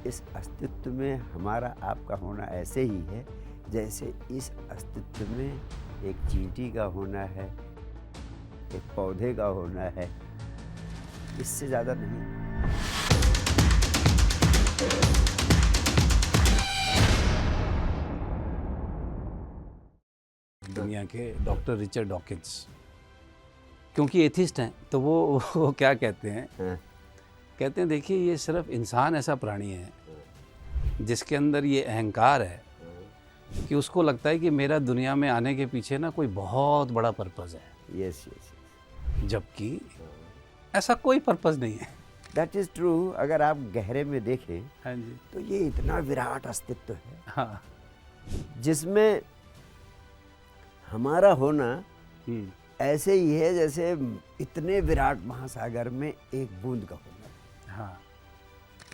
इस अस्तित्व में हमारा आपका होना ऐसे ही है जैसे इस अस्तित्व में एक चींटी का होना है, एक पौधे का होना है, इससे ज़्यादा नहीं। दुनिया के डॉक्टर रिचर्ड डॉकिंस, क्योंकि एथिस्ट हैं तो वो क्या कहते हैं? कहते हैं देखिए, ये सिर्फ इंसान ऐसा प्राणी है जिसके अंदर ये अहंकार है कि उसको लगता है कि मेरा दुनिया में आने के पीछे ना कोई बहुत बड़ा पर्पज़ है। यस यस, जबकि ऐसा कोई पर्पज़ नहीं है। That is true. अगर आप गहरे में देखें हाँ जी, तो ये इतना विराट अस्तित्व है हाँ, जिसमें हमारा होना ऐसे ही है जैसे इतने विराट महासागर में एक बूंद का होना। हाँ,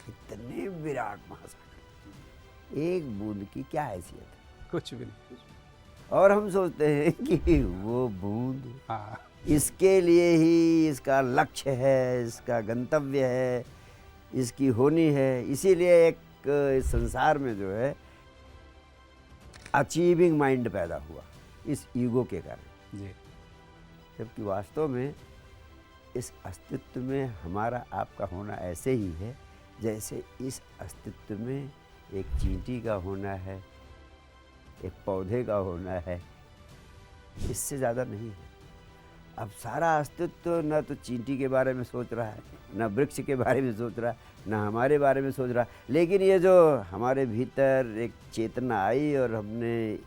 इतने विराट महासागर, एक बूंद की क्या हैसियत है? कुछ भी नहीं। और हम सोचते हैं कि वो बूंद हाँ, इसके लिए ही इसका लक्ष्य है, इसका गंतव्य है, इसकी होनी है। इसीलिए एक संसार में जो है अचीविंग माइंड पैदा हुआ इस ईगो के कारण, जी, जबकि वास्तव में इस अस्तित्व में हमारा आपका होना ऐसे ही है जैसे इस अस्तित्व में एक चींटी का होना है, एक पौधे का होना है, इससे ज़्यादा नहीं है। अब सारा अस्तित्व न तो चींटी के बारे में सोच रहा है, न वृक्ष के बारे में सोच रहा है, न हमारे बारे में सोच रहा है, लेकिन ये जो हमारे भीतर एक चेतना आई और हमने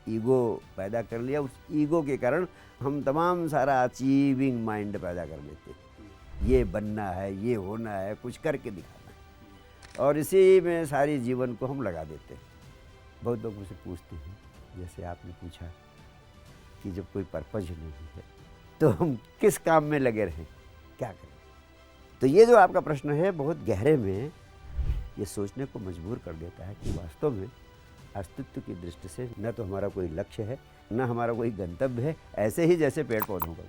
ईगो पैदा कर लिया, उस ईगो के कारण हम तमाम सारा अचीविंग माइंड पैदा कर लेते हैं। ये बनना है, ये होना है, कुछ करके दिखाना है, और इसी में सारी जीवन को हम लगा देते हैं। बहुत लोग मुझसे पूछते हैं, जैसे आपने पूछा कि जब कोई पर्पज नहीं है तो हम किस काम में लगे रहें, क्या करें? तो ये जो आपका प्रश्न है बहुत गहरे में ये सोचने को मजबूर कर देता है कि वास्तव में अस्तित्व की दृष्टि से न तो हमारा कोई लक्ष्य है, न हमारा कोई गंतव्य है, ऐसे ही जैसे पेड़ पौधों का।